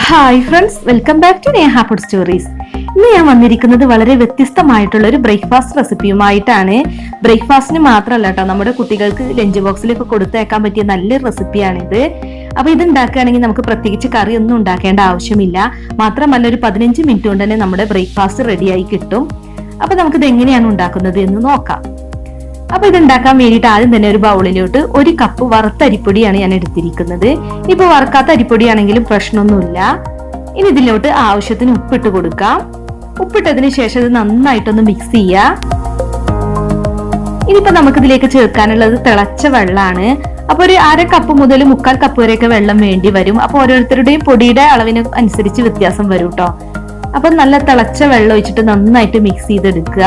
Hi friends, welcome back to Neha food stories. ഇന്ന് ഞാൻ വന്നിരിക്കുന്നത് വളരെ വ്യത്യസ്തമായിട്ടുള്ള ഒരു ബ്രേക്ക്ഫാസ്റ്റ് റെസിപ്പിയുമായിട്ടാണ്. ബ്രേക്ക്ഫാസ്റ്റിന് മാത്രമല്ല കേട്ടോ, നമ്മുടെ കുട്ടികൾക്ക് ലഞ്ച് ബോക്സിലൊക്കെ കൊടുത്തേക്കാൻ പറ്റിയ നല്ലൊരു റെസിപ്പിയാണിത്. അപ്പൊ ഇത് ഉണ്ടാക്കുകയാണെങ്കിൽ നമുക്ക് പ്രത്യേകിച്ച് കറി ഒന്നും ഉണ്ടാക്കേണ്ട ആവശ്യമില്ല. മാത്രമല്ല ഒരു 15 മിനിറ്റ് കൊണ്ട് തന്നെ നമ്മുടെ ബ്രേക്ക്ഫാസ്റ്റ് റെഡിയായി കിട്ടും. അപ്പൊ നമുക്കിത് എങ്ങനെയാണ് ഉണ്ടാക്കുന്നത് എന്ന് നോക്കാം. അപ്പൊ ഇത് ഉണ്ടാക്കാൻ വേണ്ടിയിട്ട് ആദ്യം തന്നെ ഒരു ബൗളിലോട്ട് 1 കപ്പ് വറുത്ത അരിപ്പൊടിയാണ് ഞാൻ എടുത്തിരിക്കുന്നത്. ഇപ്പൊ വറുക്കാത്ത അരിപ്പൊടിയാണെങ്കിലും പ്രശ്നമൊന്നുമില്ല. ഇനി ഇതിലോട്ട് ആവശ്യത്തിന് ഉപ്പിട്ട് കൊടുക്കാം. ഉപ്പിട്ടതിന് ശേഷം ഇത് നന്നായിട്ടൊന്ന് മിക്സ് ചെയ്യാം. ഇനിയിപ്പോ നമുക്ക് ഇതിലേക്ക് ചേർക്കാനുള്ളത് തിളച്ച വെള്ളമാണ്. അപ്പൊ ഒരു 1/2 കപ്പ് മുതൽ 3/4 കപ്പ് വരെയൊക്കെ വെള്ളം വേണ്ടി വരും. അപ്പൊ ഓരോരുത്തരുടെയും പൊടിയുടെ അളവിന് അനുസരിച്ച് വ്യത്യാസം വരും കേട്ടോ. അപ്പൊ നല്ല തിളച്ച വെള്ളം ഒഴിച്ചിട്ട് നന്നായിട്ട് മിക്സ് ചെയ്തെടുക്കുക.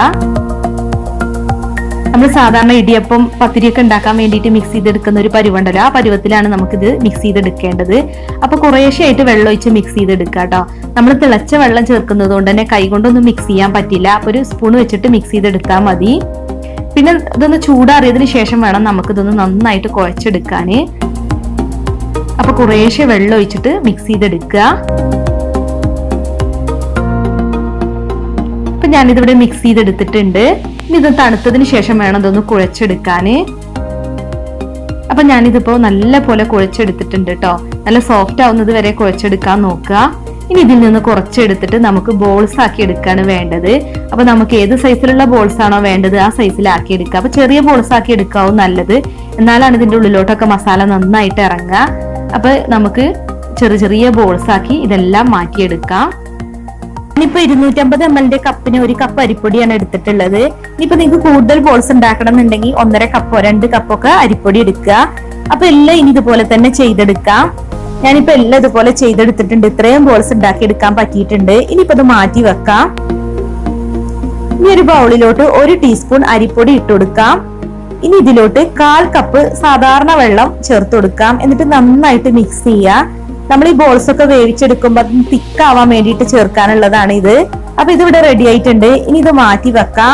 നമ്മൾ സാധാരണ ഇടിയപ്പം പത്തിരിയൊക്കെ ഉണ്ടാക്കാൻ വേണ്ടിയിട്ട് മിക്സ് ചെയ്തെടുക്കുന്ന ഒരു പരുവുണ്ടല്ലോ, ആ പരുവത്തിലാണ് നമുക്കിത് മിക്സ് ചെയ്തെടുക്കേണ്ടത്. അപ്പൊ കുറേശ്ശെയായിട്ട് വെള്ളം ഒഴിച്ച് മിക്സ് ചെയ്തെടുക്കുക കേട്ടോ. നമ്മൾ തിളച്ച വെള്ളം ചേർക്കുന്നത് കൊണ്ട് തന്നെ കൈ കൊണ്ടൊന്നും മിക്സ് ചെയ്യാൻ പറ്റില്ല. അപ്പൊ ഒരു സ്പൂൺ വെച്ചിട്ട് മിക്സ് ചെയ്തെടുത്താൽ മതി. പിന്നെ ഇതൊന്ന് ചൂടാറിയതിന് ശേഷം വേണം നമുക്കിതൊന്ന് നന്നായിട്ട് കുഴച്ചെടുക്കാന്. അപ്പൊ കുറേശ്ശെ വെള്ളം ഒഴിച്ചിട്ട് മിക്സ് ചെയ്തെടുക്കുക. അപ്പൊ ഞാനിതിവിടെ മിക്സ് ചെയ്തെടുത്തിട്ടുണ്ട്. ഇനി ഇത് തണുത്തതിന് ശേഷം വേണം ഇതൊന്ന് കുഴച്ചെടുക്കാന്. അപ്പൊ ഞാനിതിപ്പോ നല്ല പോലെ കുഴച്ചെടുത്തിട്ടുണ്ട് കേട്ടോ. നല്ല സോഫ്റ്റ് ആവുന്നത് വരെ കുഴച്ചെടുക്കാൻ നോക്കുക. ഇനി ഇതിൽ നിന്ന് കുറച്ചെടുത്തിട്ട് നമുക്ക് ബോൾസ് ആക്കി എടുക്കാണ് വേണ്ടത്. അപ്പൊ നമുക്ക് ഏത് സൈസിലുള്ള ബോൾസ് ആണോ വേണ്ടത് ആ സൈസിലാക്കി എടുക്കുക. അപ്പൊ ചെറിയ ബോൾസ് ആക്കി എടുക്കാവും നല്ലത്, എന്നാലാണ് ഇതിന്റെ ഉള്ളിലോട്ടൊക്കെ മസാല നന്നായിട്ട് ഇറങ്ങുക. അപ്പൊ നമുക്ക് ചെറിയ ബോൾസ് ആക്കി ഇതെല്ലാം മാറ്റിയെടുക്കാം. ഇനിയിപ്പോ 250 ml കപ്പിന് 1 കപ്പ് അരിപ്പൊടിയാണ് എടുത്തിട്ടുള്ളത്. ഇനിയിപ്പോ നിങ്ങൾക്ക് കൂടുതൽ ബോൾസ് ഉണ്ടാക്കണം എന്നുണ്ടെങ്കിൽ 1.5 കപ്പോ 2 കപ്പൊക്കെ അരിപ്പൊടി എടുക്കുക. അപ്പൊ എല്ലാം ഇനി ഇതുപോലെ തന്നെ ചെയ്തെടുക്കാം. ഞാനിപ്പോ എല്ലാം ഇതുപോലെ ചെയ്തെടുത്തിട്ടുണ്ട്. ഇത്രയും ബോൾസ് ഉണ്ടാക്കി എടുക്കാൻ പറ്റിയിട്ടുണ്ട്. ഇനിയിപ്പോ ഇത് മാറ്റി വെക്കാം. ഇനി ഒരു ബൗളിലോട്ട് 1 ടീസ്പൂൺ അരിപ്പൊടി ഇട്ട് കൊടുക്കാം. ഇനി ഇതിലോട്ട് 1/4 കപ്പ് സാധാരണ വെള്ളം ചേർത്ത് കൊടുക്കാം. എന്നിട്ട് നന്നായിട്ട് മിക്സ് ചെയ്യാം. നമ്മൾ ഈ ബോൾസ് ഒക്കെ വേവിച്ചെടുക്കുമ്പോൾ അത് തിക്കാവാൻ വേണ്ടിയിട്ട് ചേർക്കാനുള്ളതാണ് ഇത്. അപ്പൊ ഇതിവിടെ റെഡി ആയിട്ടുണ്ട്. ഇനി ഇത് മാറ്റി വെക്കാം.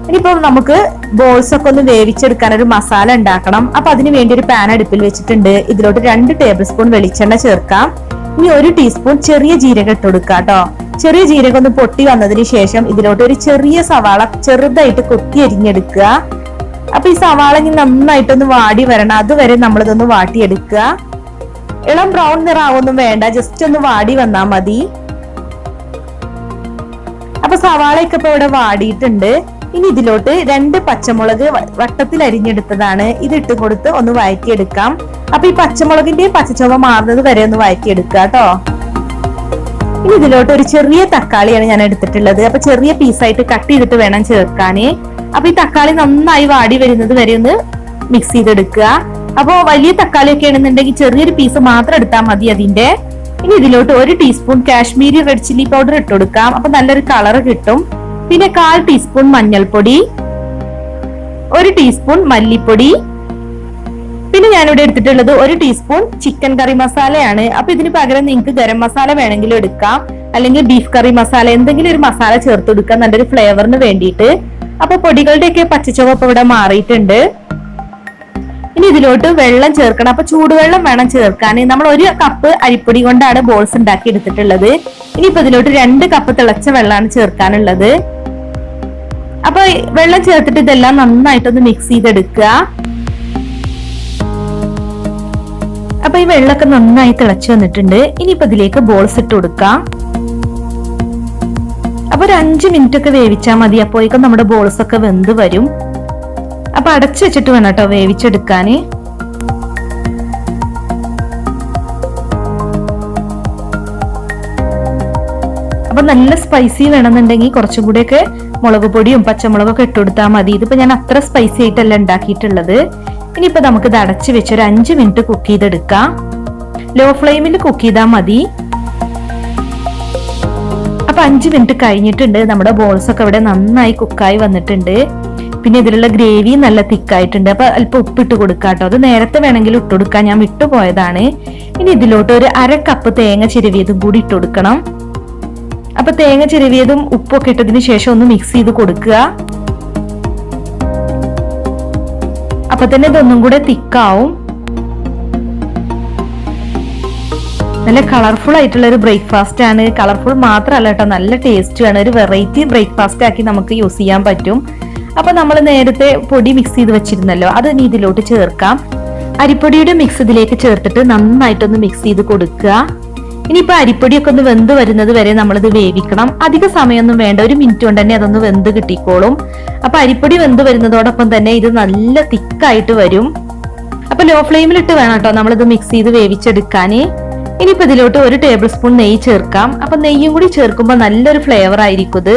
ഇനിയിപ്പോ നമുക്ക് ബോൾസ് ഒക്കെ ഒന്ന് വേവിച്ചെടുക്കാൻ ഒരു മസാല ഉണ്ടാക്കണം. അപ്പൊ അതിന് വേണ്ടി ഒരു പാൻ അടുപ്പിൽ വെച്ചിട്ടുണ്ട്. ഇതിലോട്ട് 2 ടേബിൾ സ്പൂൺ വെളിച്ചെണ്ണ ചേർക്കാം. ഇനി 1 ടീസ്പൂൺ ചെറിയ ജീരകം ഇട്ട് കൊടുക്കാം കേട്ടോ. ചെറിയ ജീരകം ഒന്ന് പൊട്ടി വന്നതിന് ശേഷം ഇതിലോട്ട് ഒരു ചെറിയ സവാള ചെറുതായിട്ട് കൊത്തി അരിഞ്ഞെടുക്കുക. അപ്പൊ ഈ സവാള ഇനി നന്നായിട്ടൊന്ന് വാടി വരണം. അതുവരെ നമ്മളിതൊന്ന് വാട്ടിയെടുക്കുക. ഇളം ബ്രൗൺ നിറാവൊന്നും വേണ്ട, ജസ്റ്റ് ഒന്ന് വാടി വന്നാ മതി. അപ്പൊ സവാളയൊക്കെ ഇപ്പൊ ഇവിടെ വാടിയിട്ടുണ്ട്. ഇനി ഇതിലോട്ട് 2 പച്ചമുളക് വട്ടത്തിൽ അരിഞ്ഞെടുത്തതാണ് ഇത് ഇട്ട് കൊടുത്ത് ഒന്ന് വഴറ്റിയെടുക്കാം. അപ്പൊ ഈ പച്ചമുളകിന്റെ പച്ചച്ചുവ മാറുന്നത് വരെ ഒന്ന് വഴറ്റിയെടുക്കുക കേട്ടോ. ഇനി ഇതിലോട്ട് ഒരു ചെറിയ തക്കാളിയാണ് ഞാൻ എടുത്തിട്ടുള്ളത്. അപ്പൊ ചെറിയ പീസായിട്ട് കട്ട് ചെയ്തിട്ട് വേണം ചേർക്കാന്. അപ്പൊ ഈ തക്കാളി നന്നായി വാടി വരുന്നത് വരെ ഒന്ന് മിക്സ് ചെയ്തെടുക്കുക. അപ്പൊ വലിയ തക്കാളി ഒക്കെ ആണെന്നുണ്ടെങ്കിൽ ചെറിയൊരു പീസ് മാത്രം എടുത്താൽ മതി അതിന്റെ. ഇനി ഇതിലോട്ട് 1 teaspoon Kashmiri red chilli powder ഇട്ട് കൊടുക്കാം. അപ്പൊ നല്ലൊരു കളർ കിട്ടും. പിന്നെ 1/4 ടീസ്പൂൺ മഞ്ഞൾപ്പൊടി, 1 ടീസ്പൂൺ മല്ലിപ്പൊടി, പിന്നെ ഞാനിവിടെ എടുത്തിട്ടുള്ളത് 1 ടീസ്പൂൺ ചിക്കൻ കറി മസാലയാണ്. അപ്പൊ ഇതിന് പകരം നിങ്ങൾക്ക് ഗരം മസാല വേണമെങ്കിലും എടുക്കാം, അല്ലെങ്കിൽ ബീഫ് കറി മസാല, എന്തെങ്കിലും ഒരു മസാല ചേർത്ത് കൊടുക്കാം നല്ലൊരു ഫ്ലേവറിന് വേണ്ടിയിട്ട്. അപ്പൊ പൊടികളുടെയൊക്കെ പച്ചച്ചുവ ഇപ്പൊ ഇവിടെ മാറിയിട്ടുണ്ട്. ഇനി ഇതിലോട്ട് വെള്ളം ചേർക്കണം. അപ്പൊ ചൂടുവെള്ളം വേണം ചേർക്കാൻ. നമ്മൾ 1 കപ്പ് അരിപ്പൊടി കൊണ്ടാണ് ബോൾസ് ഉണ്ടാക്കി എടുത്തിട്ടുള്ളത്. ഇനിയിപ്പോ ഇതിലോട്ട് 2 കപ്പ് തിളച്ച വെള്ളമാണ് ചേർക്കാനുള്ളത്. അപ്പൊ വെള്ളം ചേർത്തിട്ട് ഇതെല്ലാം നന്നായിട്ടൊന്ന് മിക്സ് ചെയ്തെടുക്കുക. അപ്പൊ ഈ വെള്ളമൊക്കെ നന്നായി തിളച്ചു വന്നിട്ടുണ്ട്. ഇനിയിപ്പോ ഇതിലേക്ക് ബോൾസ് ഇട്ട് കൊടുക്കാം. അപ്പൊ ഒരു 5 മിനിറ്റ് ഒക്കെ വേവിച്ചാൽ മതി. അപ്പോഴേക്കും നമ്മുടെ ബോൾസ് ഒക്കെ വെന്ത് വരും. അപ്പൊ അടച്ചു വെച്ചിട്ട് വേണം കേട്ടോ വേവിച്ചെടുക്കാന്. അപ്പൊ നല്ല സ്പൈസി വേണമെന്നുണ്ടെങ്കിൽ കുറച്ചും കൂടെയൊക്കെ മുളക് പൊടിയും പച്ചമുളകൊക്കെ ഇട്ട് കൊടുത്താൽ മതി. ഇതിപ്പോ ഞാൻ അത്ര സ്പൈസി ആയിട്ടല്ല ഉണ്ടാക്കിയിട്ടുള്ളത്. ഇനിയിപ്പോ നമുക്ക് ഇത് അടച്ചു വെച്ച് ഒരു 5 മിനിറ്റ് കുക്ക് ചെയ്തെടുക്കാം. ലോ ഫ്ലെയിമിൽ കുക്ക് ചെയ്താൽ മതി. അപ്പൊ 5 മിനിറ്റ് കഴിഞ്ഞിട്ടുണ്ട്. നമ്മുടെ ബോൾസ് ഒക്കെ ഇവിടെ നന്നായി കുക്കായി വന്നിട്ടുണ്ട്. പിന്നെ ഇതിലുള്ള ഗ്രേവി നല്ല തിക്കായിട്ടുണ്ട്. അപ്പൊ അല്പം ഉപ്പിട്ട് കൊടുക്കാം കേട്ടോ. അത് നേരത്തെ വേണമെങ്കിൽ ഇട്ട് കൊടുക്കാം, ഞാൻ വിട്ടുപോയതാണ്. ഇനി ഇതിലോട്ട് ഒരു 1/2 കപ്പ് തേങ്ങ ചിരവിയതും കൂടി ഇട്ട് കൊടുക്കണം. അപ്പൊ തേങ്ങ ചിരവിയതും ഉപ്പൊക്കെ ഇട്ടതിന് ശേഷം ഒന്ന് മിക്സ് ചെയ്ത് കൊടുക്കുക. അപ്പൊ തന്നെ ഇതൊന്നും കൂടെ തിക്കാവും. നല്ല കളർഫുൾ ആയിട്ടുള്ള ഒരു ബ്രേക്ക്ഫാസ്റ്റ് ആണ്. കളർഫുൾ മാത്രമല്ല കേട്ടോ, നല്ല ടേസ്റ്റും ആണ്. ഒരു വെറൈറ്റി ബ്രേക്ക്ഫാസ്റ്റ് ആക്കി നമുക്ക് യൂസ് ചെയ്യാൻ പറ്റും. അപ്പൊ നമ്മൾ നേരത്തെ പൊടി മിക്സ് ചെയ്ത് വെച്ചിരുന്നല്ലോ, അത് ഇനി ഇതിലോട്ട് ചേർക്കാം. അരിപ്പൊടിയുടെ മിക്സ് ഇതിലേക്ക് ചേർത്തിട്ട് നന്നായിട്ടൊന്ന് മിക്സ് ചെയ്ത് കൊടുക്കുക. ഇനിയിപ്പോ അരിപ്പൊടിയൊക്കെ ഒന്ന് വെന്ത് വരുന്നത് വരെ നമ്മളിത് വേവിക്കണം. അധിക സമയമൊന്നും വേണ്ട, 1 മിനിറ്റ് കൊണ്ട് തന്നെ അതൊന്ന് വെന്ത് കിട്ടിക്കോളും. അപ്പൊ അരിപ്പൊടി വെന്ത് വരുന്നതോടൊപ്പം തന്നെ ഇത് നല്ല തിക്കായിട്ട് വരും. അപ്പൊ ലോ ഫ്ലെയിമിലിട്ട് വേണം കേട്ടോ നമ്മളിത് മിക്സ് ചെയ്ത് വേവിച്ചെടുക്കാന്. ഇനിയിപ്പോ ഇതിലോട്ട് 1 ടേബിൾ സ്പൂൺ നെയ്യ് ചേർക്കാം. അപ്പൊ നെയ്യും കൂടി ചേർക്കുമ്പോൾ നല്ലൊരു ഫ്ലേവർ ആയിരിക്കും ഇത്.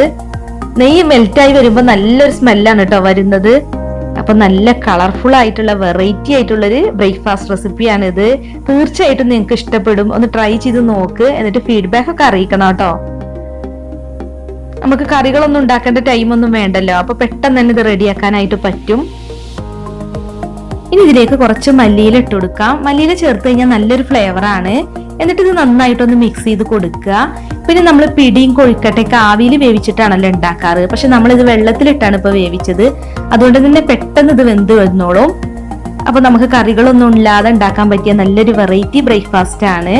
നെയ്യ് മെൽറ്റായി വരുമ്പോൾ നല്ലൊരു സ്മെല്ലാണ് കേട്ടോ വരുന്നത്. അപ്പൊ നല്ല കളർഫുൾ ആയിട്ടുള്ള വെറൈറ്റി ആയിട്ടുള്ളൊരു ബ്രേക്ക്ഫാസ്റ്റ് റെസിപ്പിയാണ് ഇത്. തീർച്ചയായിട്ടും നിങ്ങൾക്ക് ഇഷ്ടപ്പെടും. ഒന്ന് ട്രൈ ചെയ്ത് നോക്ക്, എന്നിട്ട് ഫീഡ്ബാക്ക് ഒക്കെ അറിയിക്കണം കേട്ടോ. നമുക്ക് കറികളൊന്നും ഉണ്ടാക്കേണ്ട ടൈമൊന്നും വേണ്ടല്ലോ, അപ്പൊ പെട്ടെന്ന് തന്നെ ഇത് റെഡിയാക്കാനായിട്ട് പറ്റും. ഇനി ഇതിലേക്ക് കുറച്ച് മല്ലിയില ഇട്ട് കൊടുക്കാം. മല്ലിയില ചേർത്ത് കഴിഞ്ഞാൽ നല്ലൊരു ഫ്ലേവർ ആണ്. എന്നിട്ട് ഇത് നന്നായിട്ടൊന്ന് മിക്സ് ചെയ്ത് കൊടുക്കുക. പിന്നെ നമ്മൾ പിടിയും കൊഴുക്കട്ടയൊക്കെ ആവിയിൽ വേവിച്ചിട്ടാണല്ലോ ഉണ്ടാക്കാറ്, പക്ഷെ നമ്മളിത് വെള്ളത്തിലിട്ടാണ് ഇപ്പൊ വേവിച്ചത്. അതുകൊണ്ട് തന്നെ പെട്ടെന്ന് ഇത് വെന്ത് വന്നോളും. അപ്പൊ നമുക്ക് കറികളൊന്നും ഇല്ലാതെ ഉണ്ടാക്കാൻ പറ്റിയ നല്ലൊരു വെറൈറ്റി ബ്രേക്ക്ഫാസ്റ്റ് ആണ്.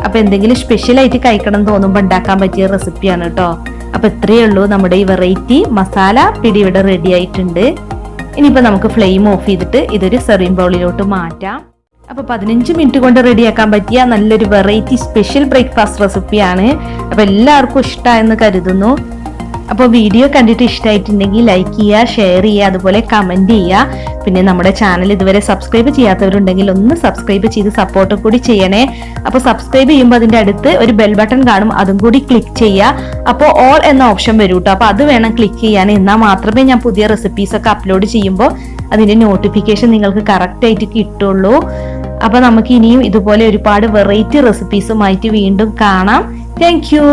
അപ്പൊ എന്തെങ്കിലും സ്പെഷ്യൽ ആയിട്ട് കഴിക്കണം തോന്നുമ്പോൾ ഉണ്ടാക്കാൻ പറ്റിയ റെസിപ്പിയാണ് കേട്ടോ. അപ്പൊ ഇത്രയേ ഉള്ളൂ, നമ്മുടെ ഈ വെറൈറ്റി മസാല പിടി ഇവിടെ റെഡി ആയിട്ടുണ്ട്. ഇനിയിപ്പോ നമുക്ക് ഫ്ലെയിം ഓഫ് ചെയ്തിട്ട് ഇതൊരു സെർവിംഗ് ബൗളിലോട്ട് മാറ്റാം. അപ്പൊ 15 മിനിറ്റ് കൊണ്ട് റെഡിയാക്കാൻ പറ്റിയ നല്ലൊരു വെറൈറ്റി സ്പെഷ്യൽ ബ്രേക്ക്ഫാസ്റ്റ് റെസിപ്പിയാണ്. അപ്പൊ എല്ലാവർക്കും ഇഷ്ടമായെന്ന് കരുതുന്നു. അപ്പോൾ വീഡിയോ കണ്ടിട്ട് ഇഷ്ടമായിട്ടുണ്ടെങ്കിൽ ലൈക്ക് ചെയ്യുക, ഷെയർ ചെയ്യുക, അതുപോലെ കമന്റ് ചെയ്യുക. പിന്നെ നമ്മുടെ ചാനൽ ഇതുവരെ സബ്സ്ക്രൈബ് ചെയ്യാത്തവരുണ്ടെങ്കിൽ ഒന്ന് സബ്സ്ക്രൈബ് ചെയ്ത് സപ്പോർട്ട് കൂടി ചെയ്യണേ. അപ്പോൾ സബ്സ്ക്രൈബ് ചെയ്യുമ്പോൾ അതിന്റെ അടുത്ത് ഒരു ബെൽ ബട്ടൺ കാണും, അതും കൂടി ക്ലിക്ക് ചെയ്യുക. അപ്പോൾ ഓൾ എന്ന ഓപ്ഷൻ വരും കേട്ടോ. അപ്പൊ അത് വേണം ക്ലിക്ക് ചെയ്യാൻ. എന്നാൽ മാത്രമേ ഞാൻ പുതിയ റെസിപ്പീസ് ഒക്കെ അപ്ലോഡ് ചെയ്യുമ്പോൾ അതിന്റെ നോട്ടിഫിക്കേഷൻ നിങ്ങൾക്ക് കറക്റ്റ് ആയിട്ട് കിട്ടുള്ളൂ. അപ്പൊ നമുക്ക് ഇനിയും ഇതുപോലെ ഒരുപാട് വെറൈറ്റി റെസിപ്പീസുമായിട്ട് വീണ്ടും കാണാം. Thank you.